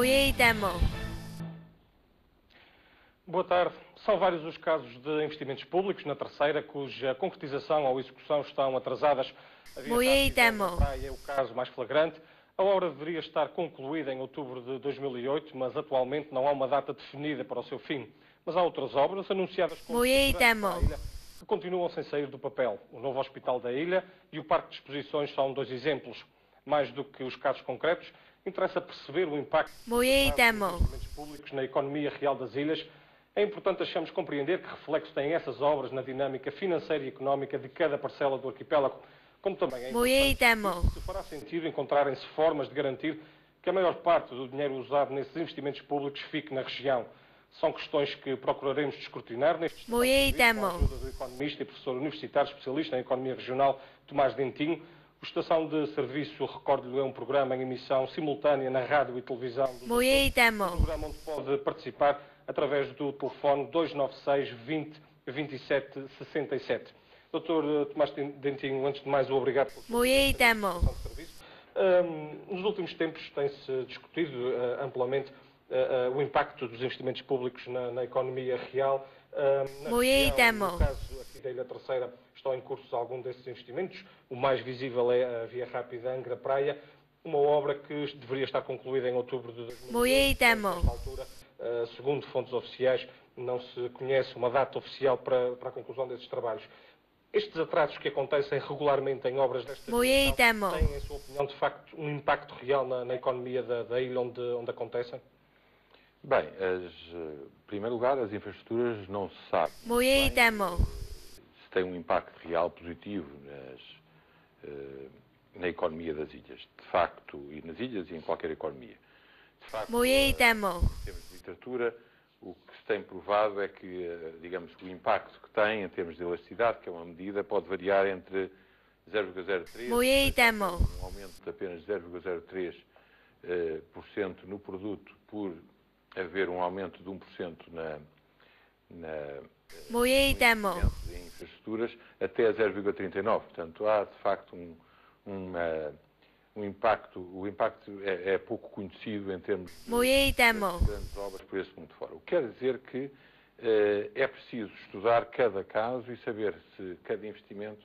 Moyei Demo. Boa tarde. São vários os casos de investimentos públicos na terceira cuja concretização ou execução estão atrasadas. Moyei A Demo. praia é o caso mais flagrante. A obra deveria estar concluída em outubro de 2008, mas atualmente não há uma data definida para o seu fim. Mas há outras obras anunciadas como Moyei Demo. para a ilha que continuam sem sair do papel. O novo hospital da ilha e o parque de exposições são dois exemplos. Mais do que os casos concretos, interessa perceber o impacto Moyei dos Demo. investimentos públicos na economia real das ilhas. É importante, achamos, compreender que reflexo têm essas obras na dinâmica financeira e económica de cada parcela do arquipélago, como também é Moyei importante Demo. se fará sentido encontrarem-se formas de garantir que a maior parte do dinheiro usado nesses investimentos públicos fique na região. São questões que procuraremos descortinar neste Moyei serviço, com a Demo. ajuda do economista e professor universitário especialista em economia regional, Tomás Dentinho. O Estação de Serviço, recordo-lhe, é um programa em emissão simultânea na rádio e televisão dos Moyei Açores. Demo. Um programa onde pode participar através do telefone 296 20 27 67. Dr. Tomás Dentinho, antes de mais, o obrigado por Moyei Demo. prestação de serviço. Nos últimos tempos tem-se discutido amplamente o impacto dos investimentos públicos na economia real. Moyei Demo. No caso aqui da Ilha Terceira, estão em curso algum desses investimentos. O mais visível é a Via Rápida Angra-Praia, uma obra que deveria estar concluída em outubro de 2020. Moyei Demo. Nesta altura, segundo fontes oficiais, não se conhece uma data oficial para a conclusão desses trabalhos. Estes atrasos que acontecem regularmente em obras desta Moyei dimensão Demo. têm, em sua opinião, de facto, um impacto real na economia da ilha onde acontecem? Bem, em primeiro lugar, as infraestruturas não se sabe Moyei bem Demo. se têm um impacto real positivo na economia das ilhas. De facto, e nas ilhas e em qualquer economia. De facto, Moyei Demo. em termos de literatura, o que se tem provado é que, digamos, o impacto que tem em termos de elasticidade, que é uma medida, pode variar entre 0,03%, Moyei Demo. um aumento de apenas 0,03% no produto por haver um aumento de 1% Moyei no Demo. investimento em infraestruturas, até 0,39%. Portanto, há, de facto, um impacto. O impacto é pouco conhecido em termos de Moyei Demo. grandes obras por esse mundo fora. O que quer dizer que é preciso estudar cada caso e saber se cada investimento,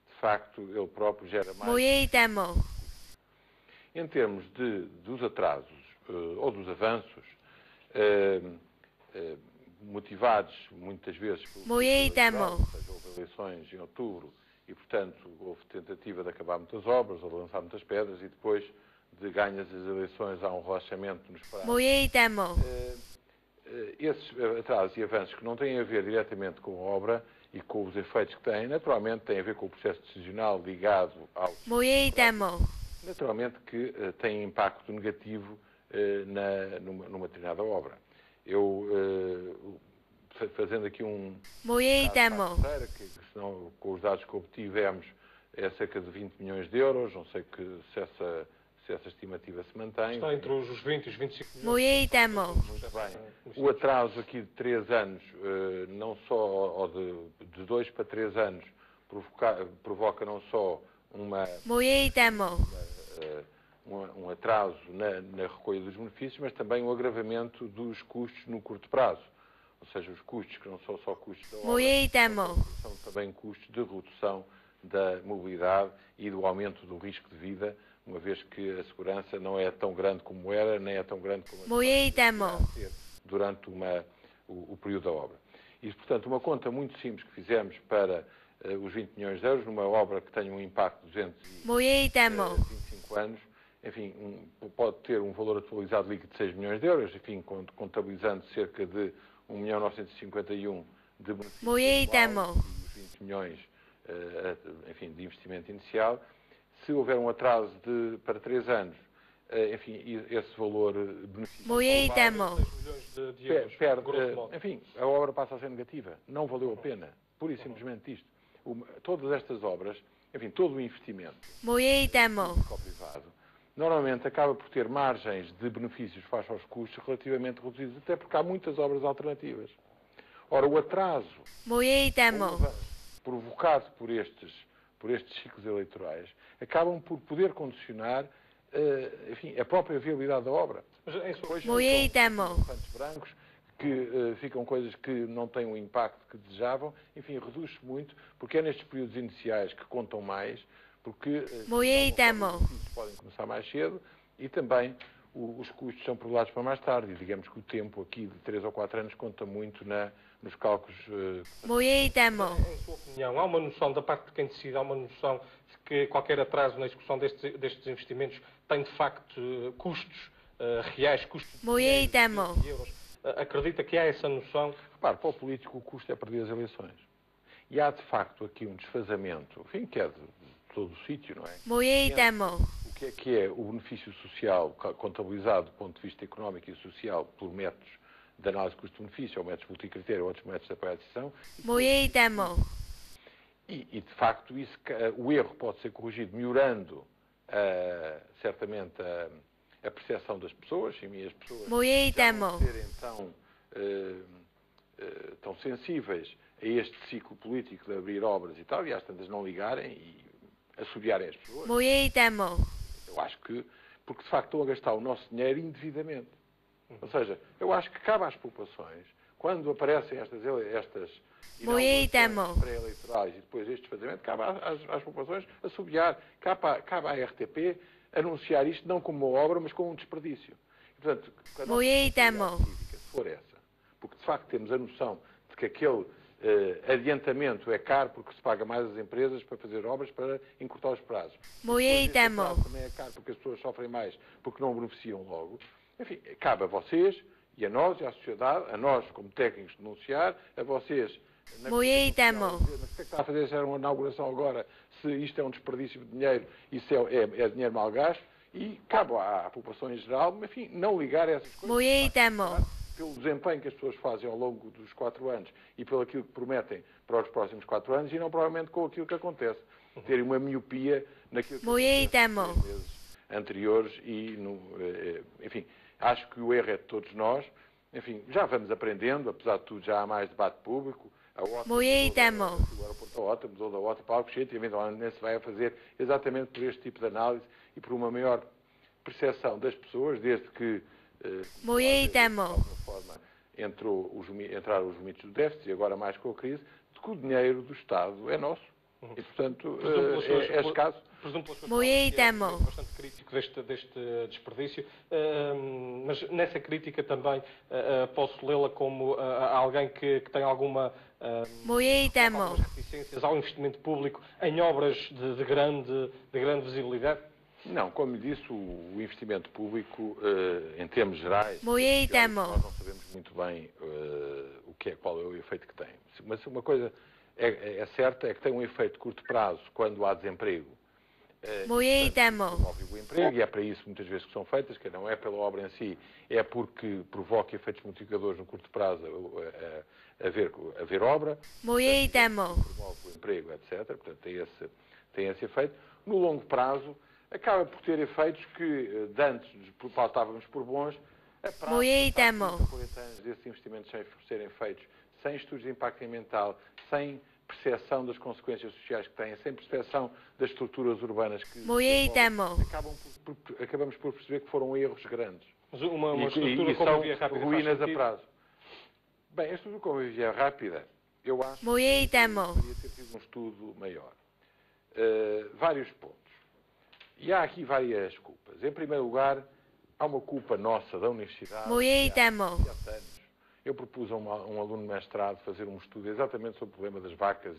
de facto, ele próprio gera mais. Moyei Demo. Em termos dos atrasos ou dos avanços, motivados muitas vezes por Moyei Demo. ou seja, houve eleições em outubro e, portanto, houve tentativa de acabar muitas obras ou de lançar muitas pedras e depois de ganhas as eleições há um relaxamento nos prazos. Moyei Demo. Esses atrasos e avanços que não têm a ver diretamente com a obra e com os efeitos que têm, naturalmente têm a ver com o processo decisional ligado ao... Moyei Demo. Naturalmente que têm impacto negativo numa determinada obra. Eu, fazendo aqui Moyei caso Demo. à terceira, que senão, com os dados que obtivemos, é cerca de 20 milhões de euros, não sei se essa estimativa se mantém. Está entre os 20 e os 25 milhões. Moyei Demo. Muito bem. O atraso aqui de 3 anos, não só, ou de 2 para 3 anos, provoca não só Moyei Demo. um atraso na recolha dos benefícios, mas também um agravamento dos custos no curto prazo. Ou seja, os custos que não são só custos da obra, Moyei Demo. são também custos de redução da mobilidade e do aumento do risco de vida, uma vez que a segurança não é tão grande como era, nem é tão grande como Moyei Demo. ser durante o período da obra. E, portanto, uma conta muito simples que fizemos para os 20 milhões de euros, numa obra que tenha um impacto de Moyei Demo. 225 anos, enfim, pode ter um valor atualizado líquido de 6 milhões de euros, enfim, contabilizando cerca de 1.951.000 de benefício Moyei anual Demo. e os 20 milhões, enfim, de investimento inicial. Se houver um atraso para 3 anos, enfim, esse valor beneficial Moyei Demo. 6 milhões de euros, perde, grosso modo. enfim, a obra passa a ser negativa. Não valeu a pena. Pura e simplesmente isto. Todas estas obras, enfim, todo o investimento Moyei Demo. público-privado, normalmente acaba por ter margens de benefícios face aos custos relativamente reduzidos, até porque há muitas obras alternativas. Ora, o atraso Moyei Demo. provocado por estes ciclos eleitorais acabam por poder condicionar enfim, a própria viabilidade da obra. Moei demo. Elefantes brancos, que ficam coisas que não têm o impacto que desejavam, enfim, reduz-se muito, porque é nestes períodos iniciais que contam mais, porque Moei demo. os benefícios podem começar mais cedo e também os custos são prolongados para mais tarde. E digamos que o tempo aqui de 3 ou 4 anos conta muito nos cálculos. Moei demo. Em sua opinião, há uma noção da parte de quem decide, há uma noção de que qualquer atraso na execução destes investimentos tem de facto custos reais, custos Moei de demo. euros. Acredita que há essa noção? Repare, para o político o custo é perder as eleições. E há de facto aqui um desfazamento, enfim, que é de todo o sítio, não é? Moei demo. O que é o benefício social contabilizado do ponto de vista económico e social por métodos de análise de custo-benefício, ou métodos multicritério, ou outros métodos de apoio à decisão. Moei demo. E, de facto, o erro pode ser corrigido melhorando, certamente, a percepção das pessoas, e as pessoas Moei já não demo. serem tão sensíveis a este ciclo político de abrir obras e tal, e às tantas não ligarem e assobiarem as pessoas. Moei demo. Eu acho que, porque de facto estão a gastar o nosso dinheiro indevidamente. Ou seja, eu acho que cabe às populações, quando aparecem estas Moei demo. inaugurações pré-eleitorais e depois este desfazamento, cabe às populações assobiar, cabe à RTP anunciar isto não como uma obra, mas como um desperdício. E, portanto, a nossa Moei demo. responsabilidade cívica, se for essa, porque de facto temos a noção de que aquele adiantamento é caro porque se paga mais às empresas para fazer obras para encurtar os prazos. Moei Depois, este demo. prazo também é caro porque as pessoas sofrem mais porque não beneficiam logo. Enfim, cabe a vocês e a nós e à sociedade, a nós como técnicos denunciar, a vocês... Moei demo. Mas o que é que está a fazer essa uma inauguração agora, se isto é um desperdício de dinheiro, isso é dinheiro mal gasto, e cabe à população em geral, enfim, não ligar a essas coisas. Moei demo. Pelo desempenho que as pessoas fazem ao longo dos 4 anos e pelo aquilo que prometem para os próximos 4 anos e não provavelmente com aquilo que acontece. Terem uma miopia naquilo que Moei acontece demo. nos meses anteriores e, enfim, acho que o erro é de todos nós. Enfim, já vamos aprendendo, apesar de tudo já há mais debate público. A OTA Moei demo. o aeroporto da OTA mudou da OTA para Alcochete e eventualmente se vai a fazer exatamente por este tipo de análise e por uma maior percepção das pessoas, desde que Moei de demo. alguma forma entraram os limites do déficit e agora mais com a crise, de que o dinheiro do Estado é nosso. E, portanto, é escasso. Presumo pelas suas Moei palavras que é demo. bastante crítico deste desperdício, mas nessa crítica também posso lê-la como alguém que tem algumas Moei demo. reticências ao investimento público em obras de grande visibilidade? Não, como lhe disse, o investimento público, em termos gerais, Moei demo. nós não sabemos muito bem qual é o efeito que tem. Mas uma coisa é certa, é que tem um efeito de curto prazo quando há desemprego. Moei demo. Promove o emprego e é para isso muitas vezes que são feitas, que não é pela obra em si, é porque provoca efeitos multiplicadores no curto prazo haver obra. Moei demo. Promove o emprego, etc. Portanto, tem esse efeito. No longo prazo, acaba por ter efeitos que de antes pautávamos por bons. A prazo, Moei demo. 40 anos desses investimentos sem serem feitos, sem estudos de impacto ambiental, sem percepção das consequências sociais que têm, sem percepção das estruturas urbanas que Moei demo. acabamos por perceber que foram erros grandes. Mas uma E estrutura como a são via rápida faz ruínas a sentido? prazo. Bem, a estrutura como a via rápida, eu acho Moei que demo. deveria ter tido um estudo maior. Vários pontos. E há aqui várias culpas. Em primeiro lugar, há uma culpa nossa da universidade. Moei que há demo. 7 anos, eu propus a um aluno de mestrado fazer um estudo exatamente sobre o problema das vacas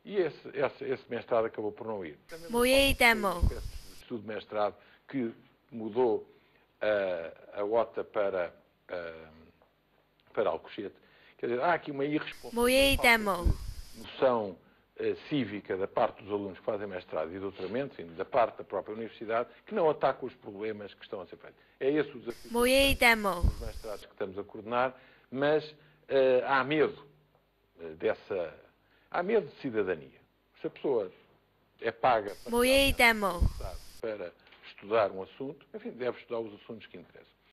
e esse mestrado acabou por não ir. Moei demo. Uma espécie de estudo de mestrado que mudou a OTA para Alcochete. Quer dizer, há aqui uma Moei irresponsabilidade, demo. noção cívica da parte dos alunos que fazem mestrado e doutoramento, enfim, da parte da própria universidade, que não ataca os problemas que estão a ser feitos. É esse o desafio Moei demo. dos mestrados que estamos a coordenar, mas há medo há medo de cidadania. Se a pessoa é paga Moei demo. para estudar um assunto, enfim, deve estudar os assuntos que interessam.